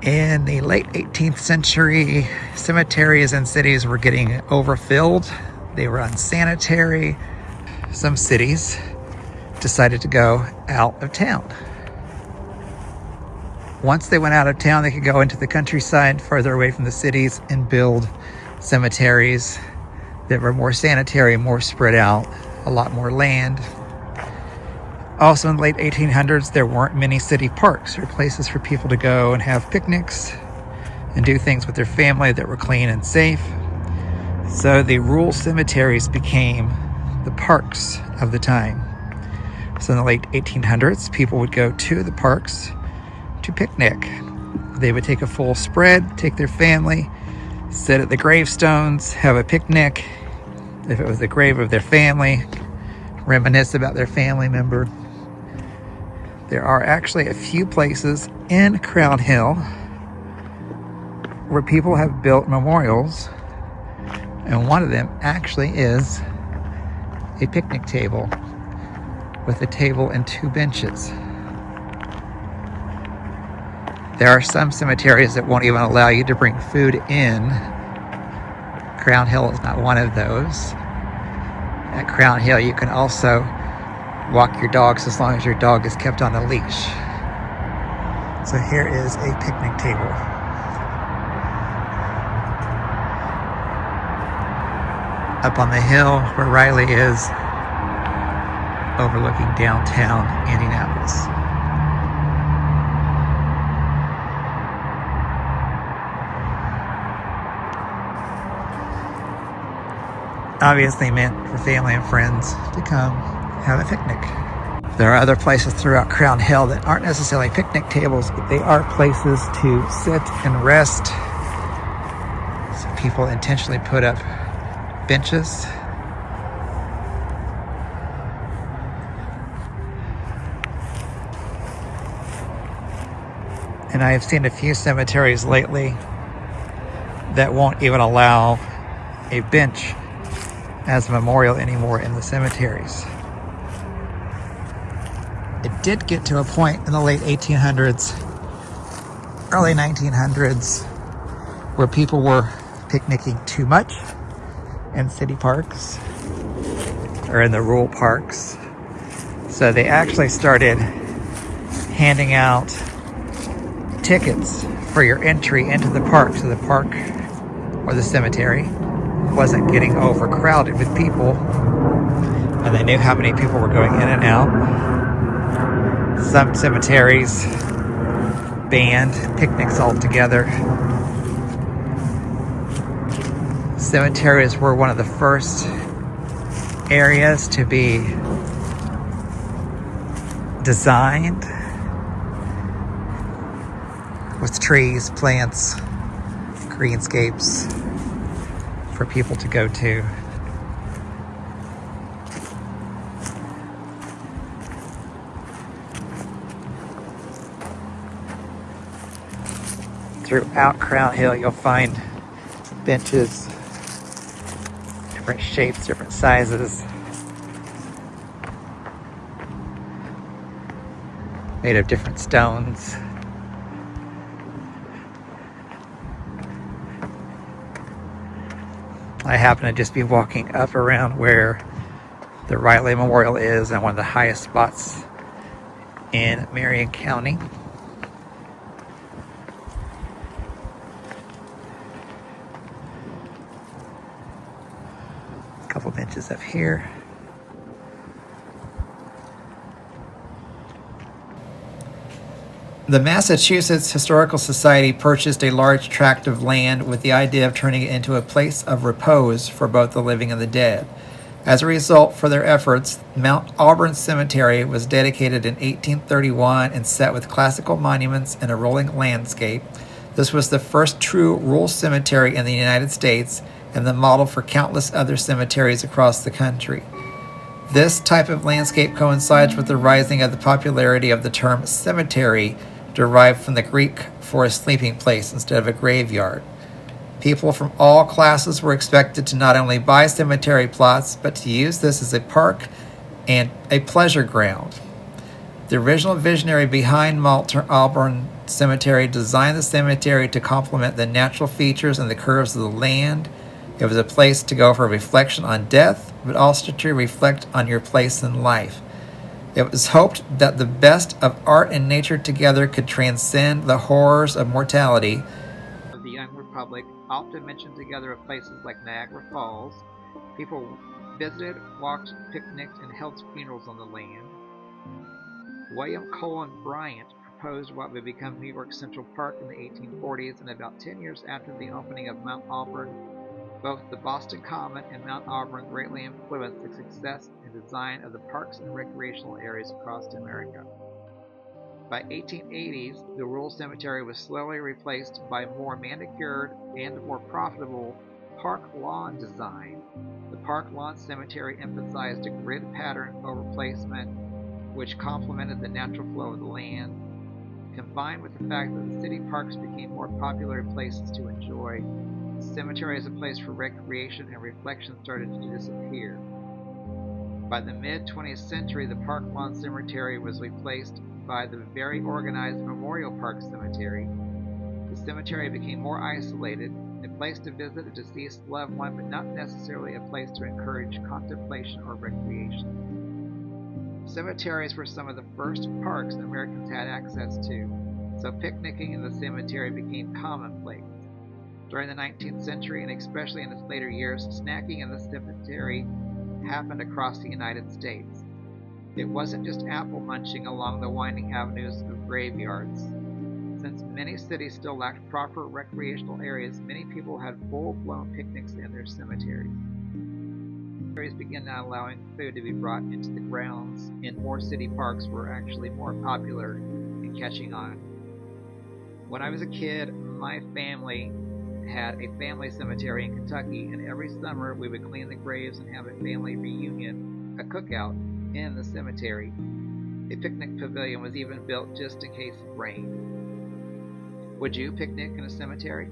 In the late 18th century, cemeteries in cities were getting overfilled. They were unsanitary. Some cities decided to go out of town. Once they went out of town, they could go into the countryside further away from the cities and build cemeteries that were more sanitary, more spread out, a lot more land. Also in the late 1800s, there weren't many city parks or places for people to go and have picnics and do things with their family that were clean and safe. So the rural cemeteries became the parks of the time. So in the late 1800s, people would go to the parks to picnic. They would take a full spread, take their family, sit at the gravestones, have a picnic. If it was the grave of their family, reminisce about their family member. There are actually a few places in Crown Hill where people have built memorials, and one of them actually is a picnic table with a table and 2 benches. There are some cemeteries that won't even allow you to bring food in. Crown Hill is not one of those. At Crown Hill, you can also walk your dogs as long as your dog is kept on a leash. So here is a picnic table. Up on the hill where Riley is, overlooking downtown Indianapolis. Obviously meant for family and friends to come have a picnic. There are other places throughout Crown Hill that aren't necessarily picnic tables, but they are places to sit and rest. So people intentionally put up benches. And I have seen a few cemeteries lately that won't even allow a bench as a memorial anymore in the cemeteries. It did get to a point in the late 1800s, early 1900s, where people were picnicking too much in city parks or in the rural parks. So they actually started handing out tickets for your entry into the park, so the park or the cemetery wasn't getting overcrowded with people, and they knew how many people were going in and out. Some cemeteries banned picnics altogether. Cemeteries were one of the first areas to be designed with trees, plants, greenscapes for people to go to. Throughout Crown Hill, you'll find benches, different shapes, different sizes, made of different stones. I happen to just be walking up around where the Riley Memorial is, and one of the highest spots in Marion County. A couple benches up here. The Massachusetts Historical Society purchased a large tract of land with the idea of turning it into a place of repose for both the living and the dead. As a result, for their efforts, Mount Auburn Cemetery was dedicated in 1831 and set with classical monuments and a rolling landscape. This was the first true rural cemetery in the United States and the model for countless other cemeteries across the country. This type of landscape coincides with the rising of the popularity of the term cemetery, derived from the Greek for a sleeping place instead of a graveyard. People from all classes were expected to not only buy cemetery plots, but to use this as a park and a pleasure ground. The original visionary behind Mount Auburn Cemetery designed the cemetery to complement the natural features and the curves of the land. It was a place to go for reflection on death, but also to reflect on your place in life. It was hoped that the best of art and nature together could transcend the horrors of mortality. Of the young republic, often mentioned together of places like Niagara Falls, people visited, walked, picnicked, and held funerals on the land. William Cullen Bryant proposed what would become New York Central Park in the 1840s, and about 10 years after the opening of Mount Auburn, both the Boston Common and Mount Auburn greatly influenced the success and design of the parks and recreational areas across America. By 1880s, the rural cemetery was slowly replaced by more manicured and more profitable park lawn design. The park lawn cemetery emphasized a grid pattern over placement, which complemented the natural flow of the land, combined with the fact that the city parks became more popular places to enjoy. The cemetery as a place for recreation and reflection started to disappear. By the mid-20th century, the park lawn cemetery was replaced by the very organized Memorial Park Cemetery. The cemetery became more isolated, a place to visit a deceased loved one, but not necessarily a place to encourage contemplation or recreation. Cemeteries were some of the first parks Americans had access to, so picnicking in the cemetery became commonplace. During the 19th century, and especially in its later years, snacking in the cemetery happened across the United States. It wasn't just apple munching along the winding avenues of graveyards. Since many cities still lacked proper recreational areas, many people had full-blown picnics in their cemeteries. Cemeteries began now allowing food to be brought into the grounds, and more city parks were actually more popular and catching on. When I was a kid, my family had a family cemetery in Kentucky, and every summer we would clean the graves and have a family reunion, a cookout, in the cemetery. A picnic pavilion was even built just in case of rain. Would you picnic in a cemetery?